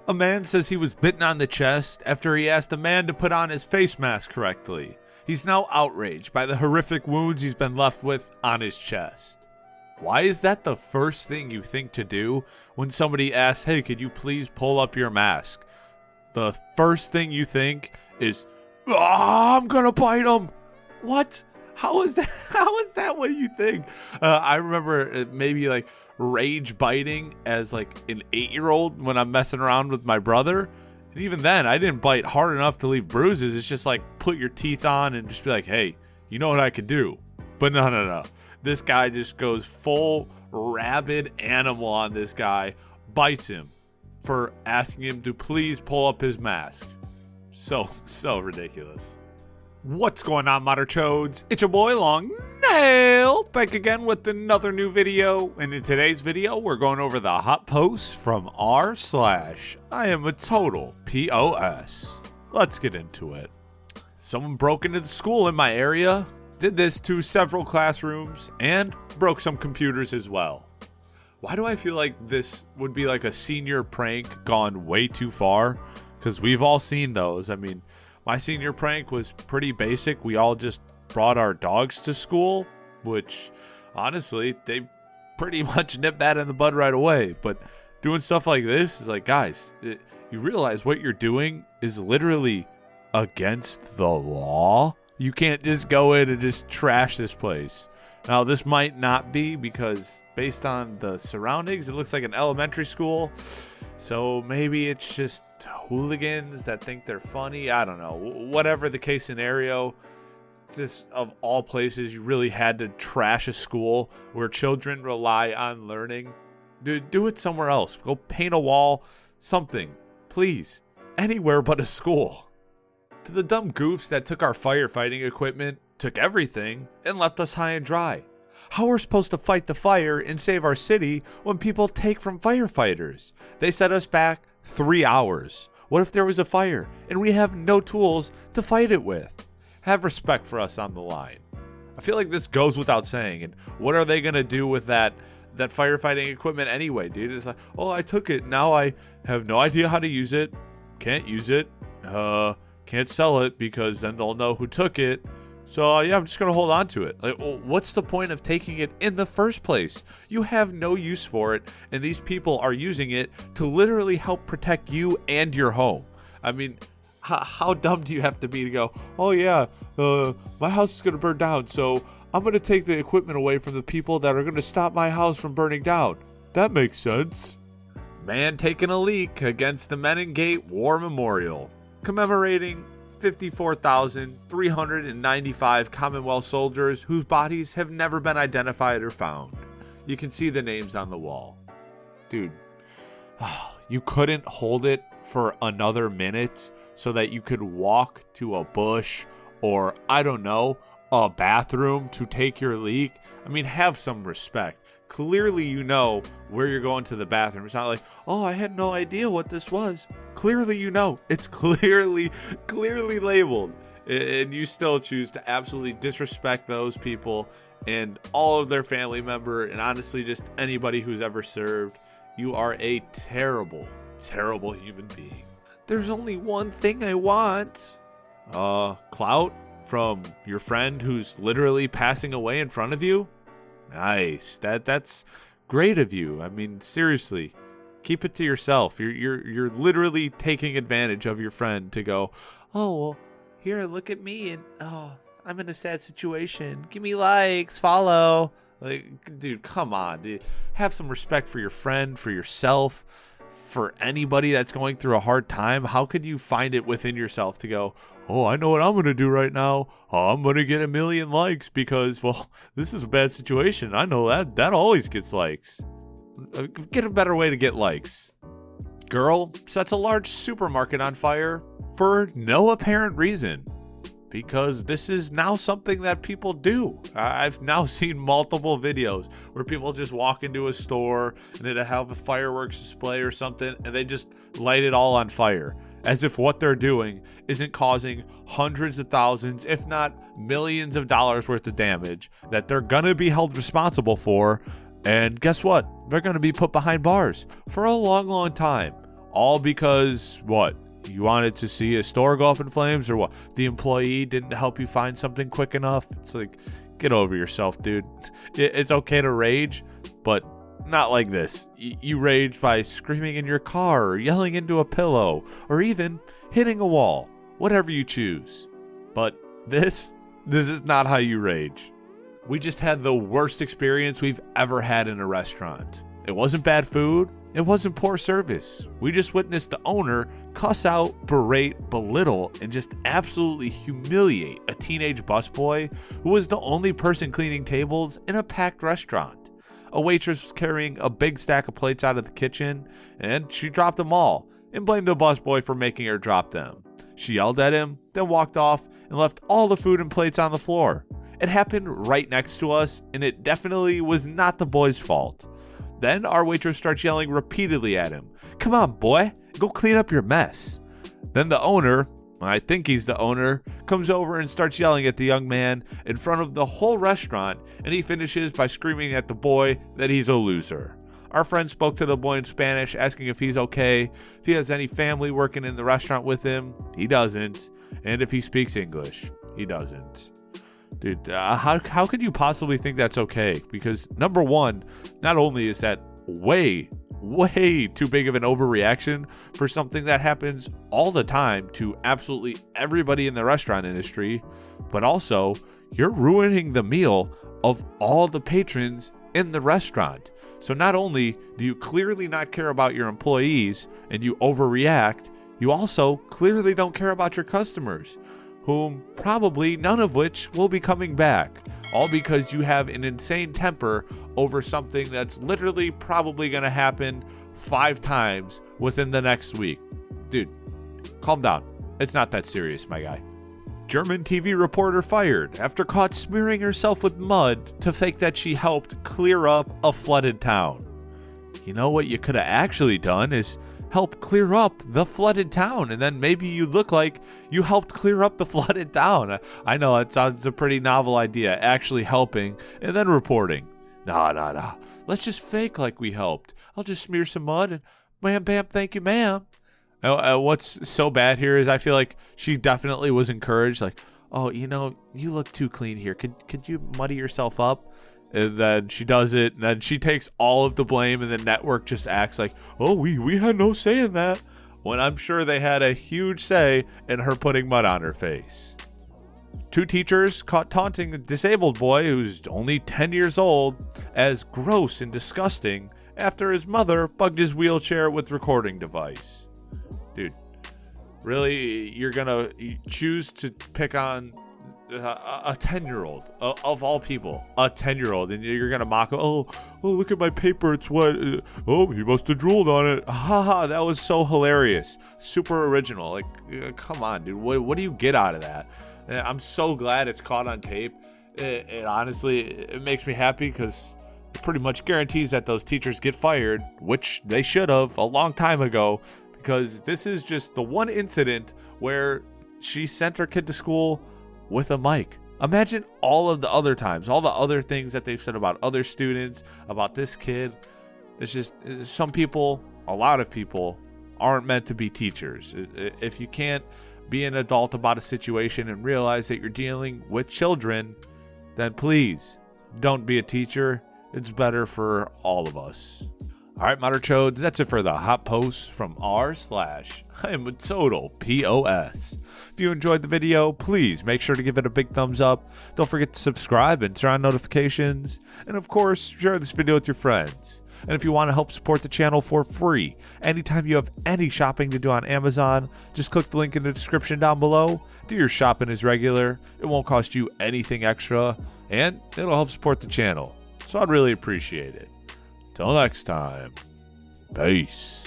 A man says he was bitten on the chest after he asked a man to put on his face mask correctly. He's now outraged by the horrific wounds he's been left with on his chest. Why is that the first thing you think to do when somebody asks, hey, could you please pull up your mask? The first thing you think is, I'm gonna bite him. What? How is that? How is that what you think? I remember maybe like rage biting as like an 8-year-old when I'm messing around with my brother. And even then, I didn't bite hard enough to leave bruises. It's just like put your teeth on and just be like, hey, you know what I could do? But no. This guy just goes full rabid animal on this guy, bites him for asking him to please pull up his mask. So ridiculous. What's going on, Modder Chodes? It's your boy Long Nail, back again with another new video. And in today's video, we're going over the hot posts from r/IAmATotalPOS. Let's get into it. Someone broke into the school in my area, did this to several classrooms, and broke some computers as well. Why do I feel like this would be like a senior prank gone way too far? Because we've all seen those. I mean, my senior prank was pretty basic. We all just brought our dogs to school, which honestly, they pretty much nipped that in the bud right away. But doing stuff like this is like, guys, you realize what you're doing is literally against the law. You can't just go in and just trash this place. Now, this might not be because based on the surroundings, it looks like an elementary school. So maybe it's just hooligans that think they're funny. I don't know. Whatever the case scenario, this of all places, you really had to trash a school where children rely on learning. Dude, do it somewhere else. Go paint a wall, something. Please. Anywhere but a school. To the dumb goofs that took our firefighting equipment, took everything, and left us high and dry. How we're supposed to fight the fire and save our city when people take from firefighters? They set us back 3 hours. What if there was a fire and we have no tools to fight it with? Have respect for us on the line. I feel like this goes without saying. And what are they going to do with that firefighting equipment anyway, dude? It's like, oh, I took it. Now I have no idea how to use it. Can't use it. Can't sell it because then they'll know who took it. So yeah, I'm just going to hold on to it. Like, well, what's the point of taking it in the first place? You have no use for it, and these people are using it to literally help protect you and your home. I mean, how dumb do you have to be to go, oh yeah, my house is going to burn down, so I'm going to take the equipment away from the people that are going to stop my house from burning down. That makes sense. Man taking a leak against the Menin Gate War Memorial, commemorating 54,395 Commonwealth soldiers whose bodies have never been identified or found. You can see the names on the wall. Dude, you couldn't hold it for another minute so that you could walk to a bush or, I don't know, a bathroom to take your leak? I mean, have some respect. Clearly you know where you're going to the bathroom. It's not like, oh, I had no idea what this was. Clearly you know. It's clearly labeled. And you still choose to absolutely disrespect those people and all of their family member and honestly just anybody who's ever served. You are a terrible, terrible human being. There's only one thing I want. Clout from your friend who's literally passing away in front of you? Nice. That's great of you. I mean, seriously, keep it to yourself. You're literally taking advantage of your friend to go, oh, well, here, look at me, and oh, I'm in a sad situation. Give me likes, follow. Like, dude, come on, dude. Have some respect for your friend, for yourself, for anybody that's going through a hard time. How could you find it within yourself to go, oh, I know what I'm going to do right now. I'm going to get 1 million likes because, well, this is a bad situation. I know that always gets likes. Get a better way to get likes. Girl sets a large supermarket on fire for no apparent reason. Because this is now something that people do. I've now seen multiple videos where people just walk into a store and they have a fireworks display or something and they just light it all on fire. As if what they're doing isn't causing hundreds of thousands, if not millions of dollars worth of damage that they're going to be held responsible for. And guess what? They're going to be put behind bars for a long, long time. All because, what? You wanted to see a store go up in flames, or what? The employee didn't help you find something quick enough? It's like, get over yourself, dude. It's okay to rage, but not like this. You rage by screaming in your car, or yelling into a pillow, or even hitting a wall. Whatever you choose. But this is not how you rage. We just had the worst experience we've ever had in a restaurant. It wasn't bad food. It wasn't poor service. We just witnessed the owner cuss out, berate, belittle, and just absolutely humiliate a teenage busboy who was the only person cleaning tables in a packed restaurant. A waitress was carrying a big stack of plates out of the kitchen, and she dropped them all and blamed the busboy for making her drop them. She yelled at him, then walked off and left all the food and plates on the floor. It happened right next to us, and it definitely was not the boy's fault. Then our waitress starts yelling repeatedly at him. "Come on, boy, go clean up your mess." Then the owner, I think he's the owner, comes over and starts yelling at the young man in front of the whole restaurant, and he finishes by screaming at the boy that he's a loser. Our friend spoke to the boy in Spanish, asking if he's okay, if he has any family working in the restaurant with him. He doesn't. And if he speaks English. He doesn't. Dude, how could you possibly think that's okay? Because number one, not only is that way too big of an overreaction for something that happens all the time to absolutely everybody in the restaurant industry, but also you're ruining the meal of all the patrons in the restaurant. So not only do you clearly not care about your employees and you overreact, you also clearly don't care about your customers, whom probably none of which will be coming back, all because you have an insane temper over something that's literally probably going to happen 5 times within the next week. Dude, calm down. It's not that serious, my guy. German TV reporter fired after caught smearing herself with mud to fake that she helped clear up a flooded town. You know what you could have actually done is help clear up the flooded town, and then maybe you look like you helped clear up the flooded town. I know it sounds a pretty novel idea, actually helping and then reporting. Nah. Let's just fake like we helped. I'll just smear some mud and wham bam, thank you, ma'am. What's so bad here is I feel like she definitely was encouraged, like, oh, you look too clean here. Could you muddy yourself up? And then she does it, and then she takes all of the blame, and the network just acts like, oh, we had no say in that, when I'm sure they had a huge say in her putting mud on her face. 2 teachers caught taunting a disabled boy who's only 10 years old as gross and disgusting after his mother bugged his wheelchair with recording device. Dude, really, you're gonna choose to pick on a 10-year-old of all people, a 10-year-old, and you're gonna mock him? Oh, look at my paper, it's wet. Oh, he must have drooled on it. Haha, that was so hilarious, super original. Like, come on, dude, what do you get out of that? I'm so glad it's caught on tape. It honestly, it makes me happy because it pretty much guarantees that those teachers get fired, which they should have a long time ago, because this is just the one incident where she sent her kid to school with a mic. Imagine all of the other times, all the other things that they've said about other students, about this kid. It's just, some people, a lot of people, aren't meant to be teachers. If you can't be an adult about a situation and realize that you're dealing with children, then please don't be a teacher. It's better for all of us. All right, Mater Chodes, that's it for the hot post from r/IAmATotalPOS. If you enjoyed the video, please make sure to give it a big thumbs up. Don't forget to subscribe and turn on notifications. And of course, share this video with your friends. And if you want to help support the channel for free, anytime you have any shopping to do on Amazon, just click the link in the description down below. Do your shopping as regular. It won't cost you anything extra, and it'll help support the channel. So I'd really appreciate it. Till next time, peace.